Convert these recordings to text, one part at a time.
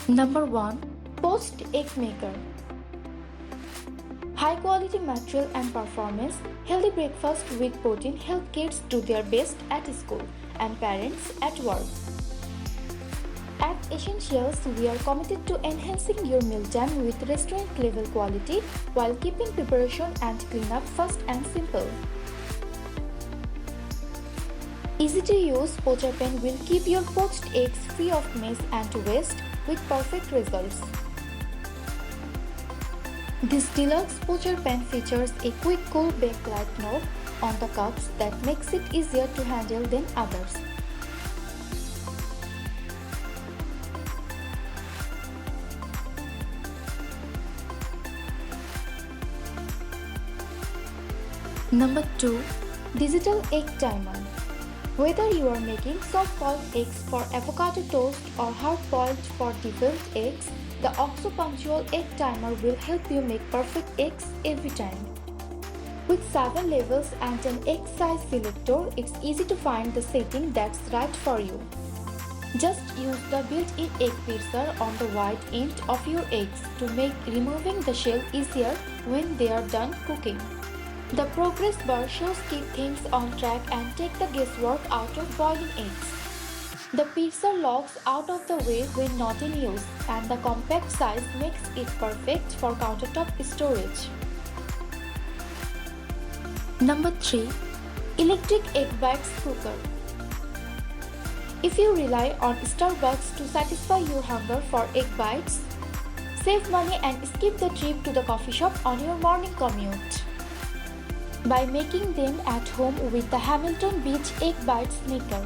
Number 1. Poached Egg Maker. High quality material and performance, healthy breakfast with protein help kids do their best at school and parents at work. At Essentials, we are committed to enhancing your mealtime with restaurant level quality while keeping preparation and cleanup fast and simple. Easy to use poacher pen will keep your poached eggs free of mess and waste with perfect results. This deluxe poacher pen features a quick cool backlight knob on the cups that makes it easier to handle than others. Number 2. Digital Egg Timer. Whether you are making soft-boiled eggs for avocado toast or hard-boiled for deviled eggs, the OXO Punctual Egg Timer will help you make perfect eggs every time. With 7 levels and an egg size selector, it's easy to find the setting that's right for you. Just use the built-in egg piercer on the wide end of your eggs to make removing the shell easier when they are done cooking. The progress bar shows keep things on track and take the guesswork out of boiling eggs. The piercer locks out of the way when not in use, and the compact size makes it perfect for countertop storage. Number 3. Electric Egg Bites Cooker. If you rely on Starbucks to satisfy your hunger for egg bites, save money and skip the trip to the coffee shop on your morning commute by making them at home with the Hamilton Beach Egg Bites Maker.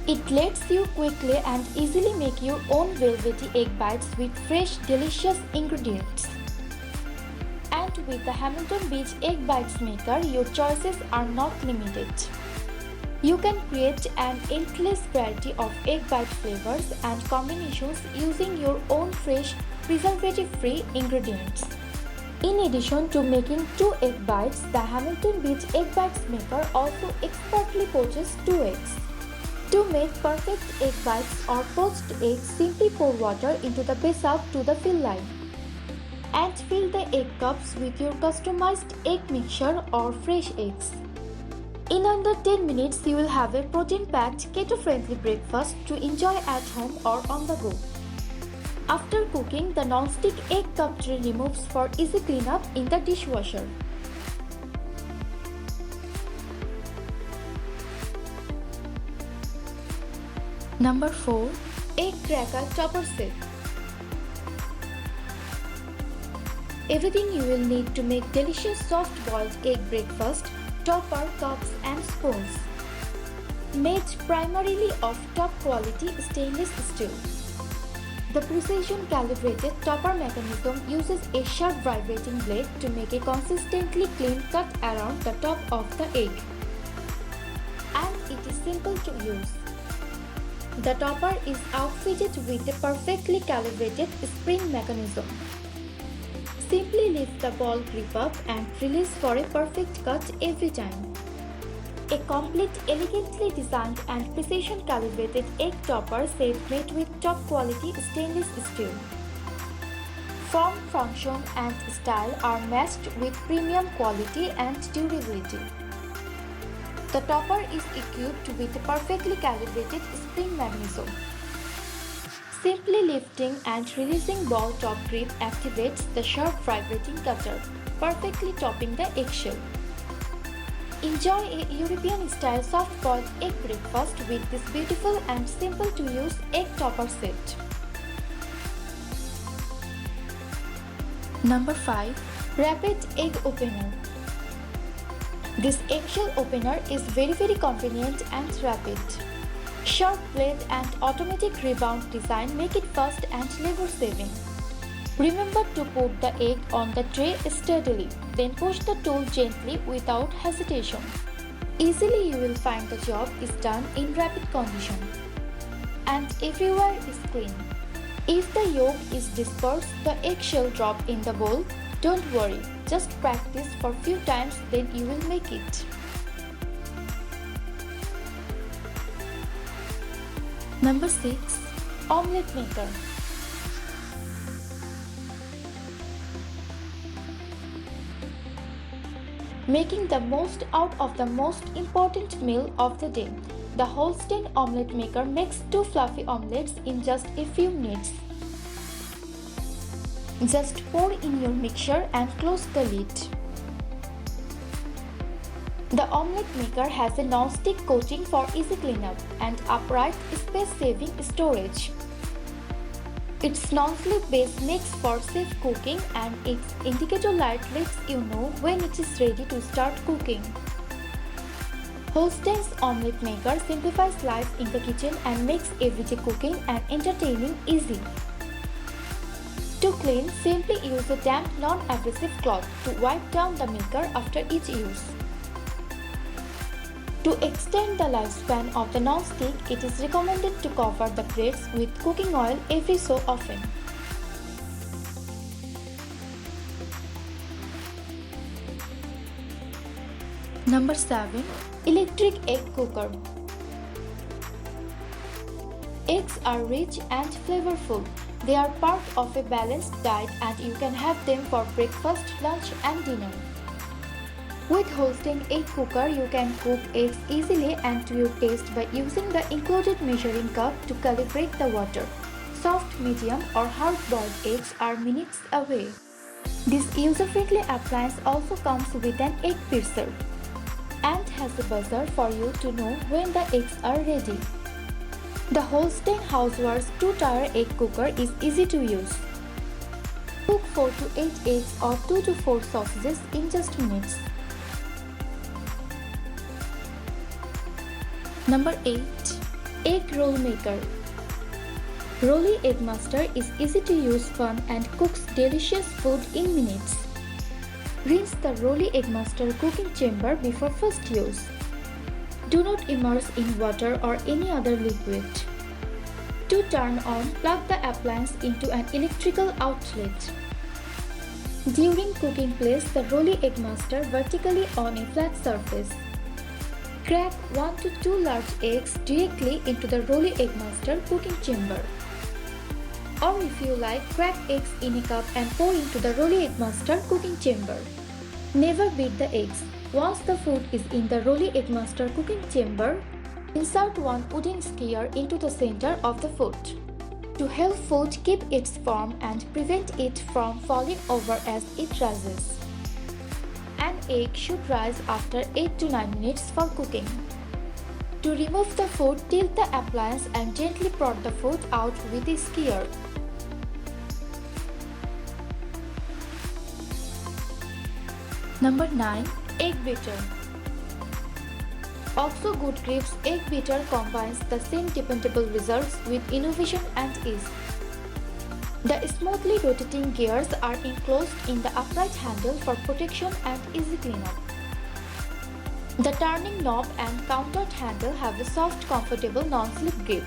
It lets you quickly and easily make your own velvety egg bites with fresh, delicious ingredients. And with the Hamilton Beach Egg Bites Maker, your choices are not limited. You can create an endless variety of egg bite flavors and combinations using your own fresh, preservative-free ingredients. In addition to making 2 egg bites, the Hamilton Beach Egg Bites Maker also expertly poaches 2 eggs. To make perfect egg bites or poached eggs, simply pour water into the base up to the fill line and fill the egg cups with your customized egg mixture or fresh eggs. In under 10 minutes, you will have a protein-packed, keto-friendly breakfast to enjoy at home or on the go. After cooking, the non-stick egg cup tray removes for easy cleanup in the dishwasher. Number 4. Egg Cracker Topper Set. Everything you will need to make delicious soft-boiled egg breakfast, topper, cups and spoons. Made primarily of top-quality stainless steel. The precision-calibrated topper mechanism uses a sharp vibrating blade to make a consistently clean cut around the top of the egg. And it is simple to use. The topper is outfitted with a perfectly calibrated spring mechanism. Simply lift the ball grip up and release for a perfect cut every time. A complete, elegantly designed and precision-calibrated egg topper set made with top-quality stainless steel. Form, function and style are matched with premium quality and durability. The topper is equipped with a perfectly calibrated spring mechanism. Simply lifting and releasing ball top grip activates the sharp vibrating cutter, perfectly topping the eggshell. Enjoy a European-style soft-boiled egg breakfast with this beautiful and simple-to-use egg topper set. Number 5. Rapid Egg Opener. This eggshell opener is very convenient and rapid. Sharp blade and automatic rebound design make it fast and labor-saving. Remember to put the egg on the tray steadily, then push the tool gently without hesitation. Easily you will find the job is done in rapid condition. And everywhere is clean. If the yolk is dispersed, the eggshell drop in the bowl, don't worry, just practice for few times, then you will make it. Number 6. Omelette Maker. making the most out of the most important meal of the day. The Holstein omelette maker makes 2 fluffy omelets in just a few minutes. Just pour in your mixture and close the lid. The omelette maker has a non-stick coating for easy cleanup and upright space-saving storage. Its non-slip base makes for safe cooking, and its indicator light lets you know when it is ready to start cooking. Holstein's omelette maker simplifies life in the kitchen and makes everyday cooking and entertaining easy. To clean, simply use a damp non-abrasive cloth to wipe down the maker after each use. To extend the lifespan of the non-stick, it is recommended to cover the plates with cooking oil every so often. Number 7. Electric Egg Cooker. Eggs are rich and flavorful. They are part of a balanced diet and you can have them for breakfast, lunch and dinner. With Holstein egg cooker, you can cook eggs easily and to your taste by using the included measuring cup to calibrate the water. Soft, medium or hard-boiled eggs are minutes away. This user-friendly appliance also comes with an egg piercer and has a buzzer for you to know when the eggs are ready. The Holstein Housewares 2-tier egg cooker is easy to use. Cook 4 to 8 eggs or 2 to 4 sausages in just minutes. Number 8. Egg Roll Maker. Rolly Egg Master is easy to use, fun and cooks delicious food in minutes. Rinse the Rolly Egg Master cooking chamber before first use. Do not immerse in water or any other liquid. To turn on, plug the appliance into an electrical outlet. During cooking, place the Rolly Egg Master vertically on a flat surface. Crack 1 to 2 large eggs directly into the Rolly Egg Master cooking chamber. Or if you like, crack eggs in a cup and pour into the Rolly Egg Master cooking chamber. Never beat the eggs. Once the food is in the Rolly Egg Master cooking chamber, insert one wooden skewer into the center of the food. To help food keep its form and prevent it from falling over as it rises. An egg should rise after 8 to 9 minutes for cooking. To remove the food, tilt the appliance and gently prod the food out with a skewer. Number 9. Egg Beater. Also Good Grips Egg Beater combines the same dependable results with innovation and ease. The smoothly rotating gears are enclosed in the upright handle for protection and easy cleanup. The turning knob and countered handle have a soft, comfortable non-slip grip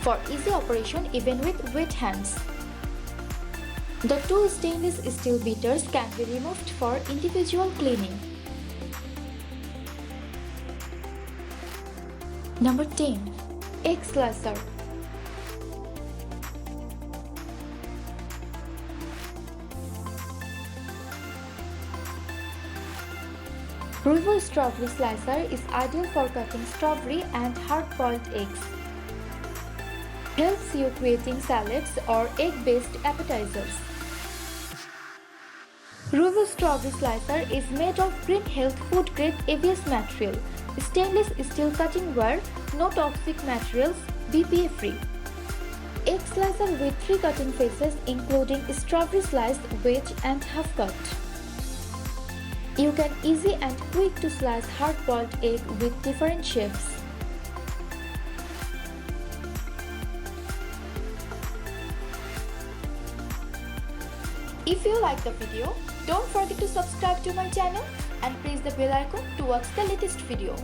for easy operation even with wet hands. The 2 stainless steel beaters can be removed for individual cleaning. Number 10. Egg Slicer. Ruvo Strawberry Slicer is ideal for cutting strawberry and hard-boiled eggs. Helps you creating salads or egg-based appetizers. Ruvo Strawberry Slicer is made of green health food grade ABS material, stainless steel cutting wire, no toxic materials, BPA free. Egg slicer with 3 cutting faces including strawberry slice, wedge and half cut. You can easy and quick to slice hard-boiled egg with different shapes. If you like the video, don't forget to subscribe to my channel and press the bell icon to watch the latest video.